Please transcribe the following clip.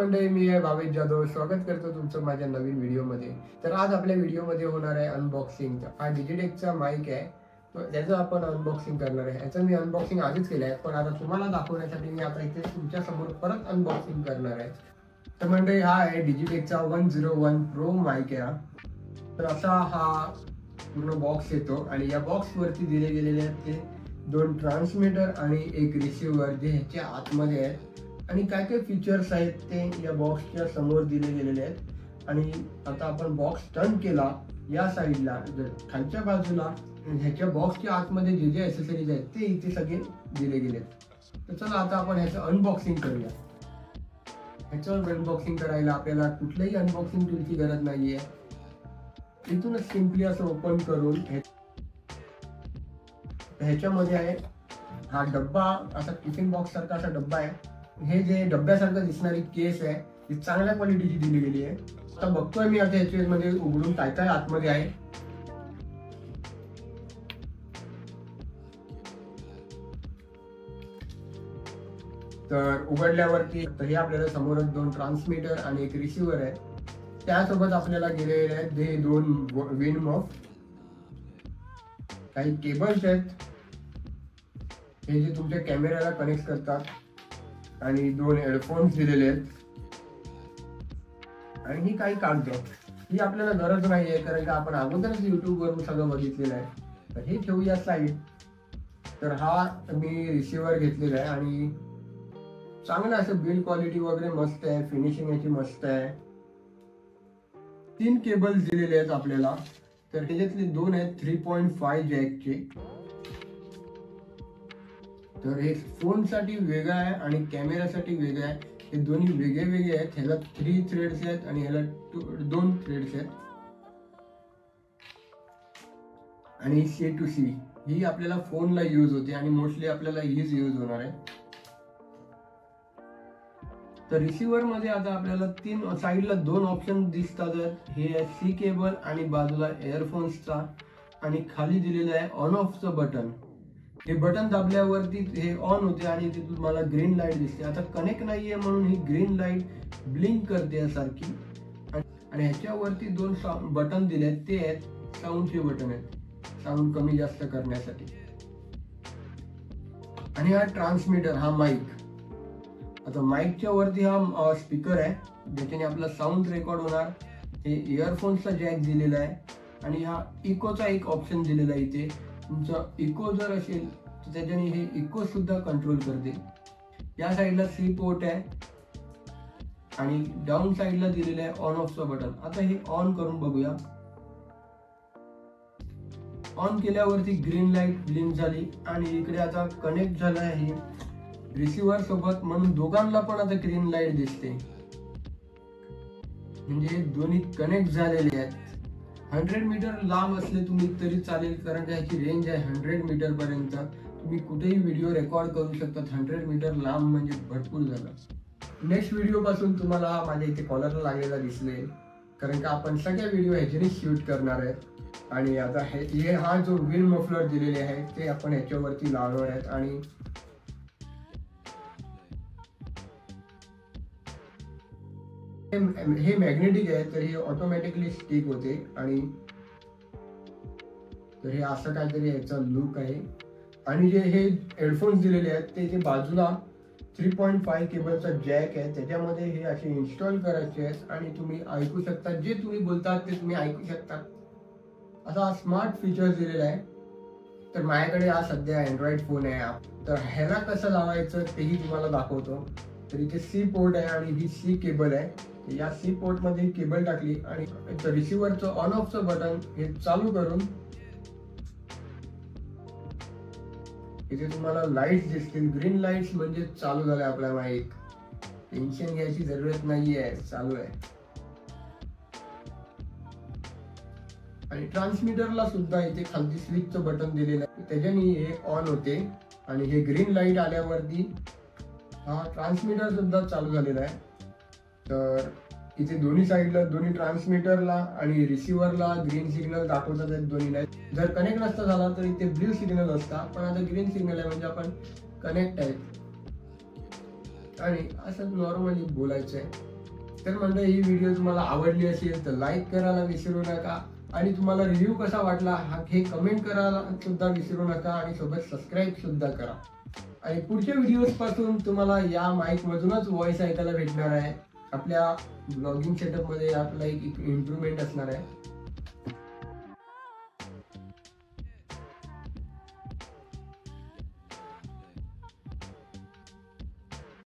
मंडळी, मी आहे भावेश जाधव. स्वागत करतो तुमचं माझ्या नवीन व्हिडिओमध्ये. तर आज आपल्या व्हिडिओमध्ये होणार आहे अनबॉक्सिंग. हा डिजिटेकचा माईक आहे, त्याचं आपण अनबॉक्सिंग करणार आहे. याचं मी अनबॉक्सिंग आधीच केलं आहे, पण आता तुम्हाला दाखवण्यासाठी मी आता इथे तुमच्या समोर परत अनबॉक्सिंग करणार आहे. तर मंडळी, हा आहे डिजिटेकचा 101 प्रो माईक आहे. तर असा हा पूर्ण बॉक्स येतो आणि या बॉक्स वरती दिले गेलेले आहेत ते 2 ट्रान्समीटर आणि एक रिसिव्हर, जे ह्याच्या आतमध्ये आहेत. आणि काय काय फीचर्स आहेत ते या बॉक्सच्या समोर दिले गेलेले आहेत. आणि आता आपण बॉक्स टर्न केला, या साईडला खालच्या बाजूला ह्याच्या बॉक्सच्या आतमध्ये जे जे ॲक्सेसरीज आहेत ते इथे सगळे दिले गेले आहेत. तर चला आता आपण ह्याचं अनबॉक्सिंग करूया. ह्याचं अनबॉक्सिंग करायला आपल्याला कुठल्याही अनबॉक्सिंग टूलची गरज नाहीये. इथूनच सिम्पली असं ओपन करून ह्याच्यामध्ये आहे हा डब्बा, असा टिफिन बॉक्स सारखा असा डब्बा आहे. हे जे डब्यासारखं दिसणारी केस आहे ही चांगल्या क्वालिटीची दिली गेली आहे. आता बघतोय मी आता ह्याच्यामध्ये उघडून काय काय आतमध्ये आहे. तर उघडल्यावरती हे आपल्याला समोरच 2 ट्रान्समीटर आणि एक रिसिव्हर आहे. त्यासोबत आपल्याला गेलेले आहेत हे 2 विंड मफ, काही केबल्स आहेत हे जे तुमच्या कॅमेऱ्याला कनेक्ट करतात, आणि 2 हेडफोन्स दिलेले आहेत. आणि ही काही कागद, ही आपल्याला गरज नाही आहे, कारण का आपण अगोदरच YouTube वरून सगळं बघितलेलं आहे. तर हे ठेवूया साईड. तर हा मी रिसिव्हर घेतलेला आहे आणि चांगलं असं बिल्ड क्वालिटी वगैरे मस्त आहे, फिनिशिंग याची मस्त आहे. 3 केबल्स दिलेले आहेत आपल्याला. तर त्याच्यातले 2 आहेत 3.5 जॅकचे. तर हे फोनसाठी वेगळं आहे आणि कॅमेरासाठी वेगळं आहे. हे दोन्ही वेगळे वेगळे आहेत. ह्याला 3 थ्रेड्स आहेत आणि ह्याला 2 थ्रेड्स आहेत. आणि C to C ही आपल्याला फोनला यूज होते आणि मोस्टली आपल्याला हीच यूज होणार आहे. तर रिसिव्हर मध्ये आता आपल्याला 3 साईडला 2 ऑप्शन दिसतात. हे आहे C केबल आणि बाजूला एअरफोन्सचा, आणि खाली दिलेलं आहे ऑन ऑफचं बटन. हे बटन दाबल्यावरती हे ऑन होते आणि ते तुम्हाला ग्रीन लाईट दिसते. आता कनेक्ट नाहीये म्हणून ही ग्रीन लाईट ब्लिंक करते सारखी. आणि ह्याच्यावरती 2 बटन दिले आहेत, ते आहेत साऊंडचे बटन आहेत, साऊंड कमी जास्त करण्यासाठी. आणि हा ट्रान्समीटर, हा माईक. आता माईकच्या वरती हा स्पीकर आहे ज्याच्याने आपला साऊंड रेकॉर्ड होणार. हे इयरफोन्सचा जॅक दिलेला आहे आणि हा इकोचा एक ऑप्शन दिलेला आहे इथे. तुमचा इको जर असेल तर त्याच्याने हे इको सुद्धा कंट्रोल करते. या साईडला C पोर्ट आहे आणि डाऊन साईडला दिलेलं आहे ऑन ऑफचं बटन. आता हे ऑन करून बघूया. ऑन केल्यावरती ग्रीन लाईट ब्लिंक झाली आणि इकडे आता कनेक्ट झालं आहे रिसिव्हर सोबत, म्हणून दोघांना पण आता ग्रीन लाईट दिसते. म्हणजे दोन्ही कनेक्ट झालेले आहेत. 100 मीटर लांब असले तुम्ही तरी चालेल, कारण ह्याची रेंज आहे 100 मीटर पर्यंत. तुम्ही कुठेही व्हिडिओ रेकॉर्ड करू शकता. 100 मीटर लांब म्हणजे भरपूर झालं. नेक्स्ट व्हिडिओ पासून तुम्हाला माझ्या इथे कॉलरला लागलेला दिसले, कारण का आपण सगळ्या व्हिडिओ ह्याच्याने शूट करणार आहेत. आणि आता हे हा जो विंड मफलर दिलेले आहे ते आपण ह्याच्यावरती लावणार आहेत. आणि हे मॅग्नेटिक आहे, तर हे ऑटोमॅटिकली स्टिक होते. आणि तर हे असं काहीतरी याचा लुक आहे. आणि जे हे हेडफोन्स दिलेले आहेत ते इथे बाजूला 3.5 केबलचा जॅक आहे, त्याच्यामध्ये हे असे इन्स्टॉल करायचे आहेत आणि तुम्ही ऐकू शकता. जे तुम्ही बोलतात ते तुम्ही ऐकू शकता. असा स्मार्ट फीचर्स दिलेला आहे. तर माझ्याकडे हा सध्या अँड्रॉइड फोन आहे. तर ह्याला कसं लावायचं तेही तुम्हाला दाखवतो. तर इथे C पोर्ट आहे आणि ही C केबल आहे. या C पोर्ट मध्ये केबल टाकली आणि रिसिव्हरचं ऑन ऑफचं बटन हे चालू करून इथे तुम्हाला लाईट्स दिसतील. ग्रीन लाईट्स म्हणजे चालू झालं आपला माईक. टेन्शन घ्यायची जरूरत नाहीये, चालू आहे. आणि ट्रान्समीटरला सुद्धा इथे खालती स्विचचं बटन दिलेलं आहे, त्याच्याने हे ऑन होते. आणि हे ग्रीन लाईट आल्यावरती हा ट्रान्समीटर सुद्धा चालू झालेला आहे. तर इथे दोन्ही साईडला, दोन्ही ट्रान्समीटरला आणि रिसिव्हरला ग्रीन सिग्नल दाखवतात आहेत दोन्ही लाईट. जर कनेक्ट नसता झाला तर इथे ब्ल्यू सिग्नल असता, पण आता ग्रीन सिग्नल आहे म्हणजे आपण कनेक्ट आहेत. आणि असं नॉर्मली बोलायचं आहे. तर मंडळी ही व्हिडिओ तुम्हाला आवडली असेल तर लाईक करायला विसरू नका आणि तुम्हाला रिव्ह्यू कसा वाटला हे कमेंट करायला सुद्धा विसरू नका आणि सोबत सबस्क्राईब सुद्धा करा. आणि पुढच्या व्हिडिओज पासून तुम्हाला या माईक मधूनच व्हॉइस ऐकायला भेटणार आहे. आपल्या ब्लॉगिंग सेटअप मध्ये आपला एक इम्प्रूव्हमेंट असणार आहे.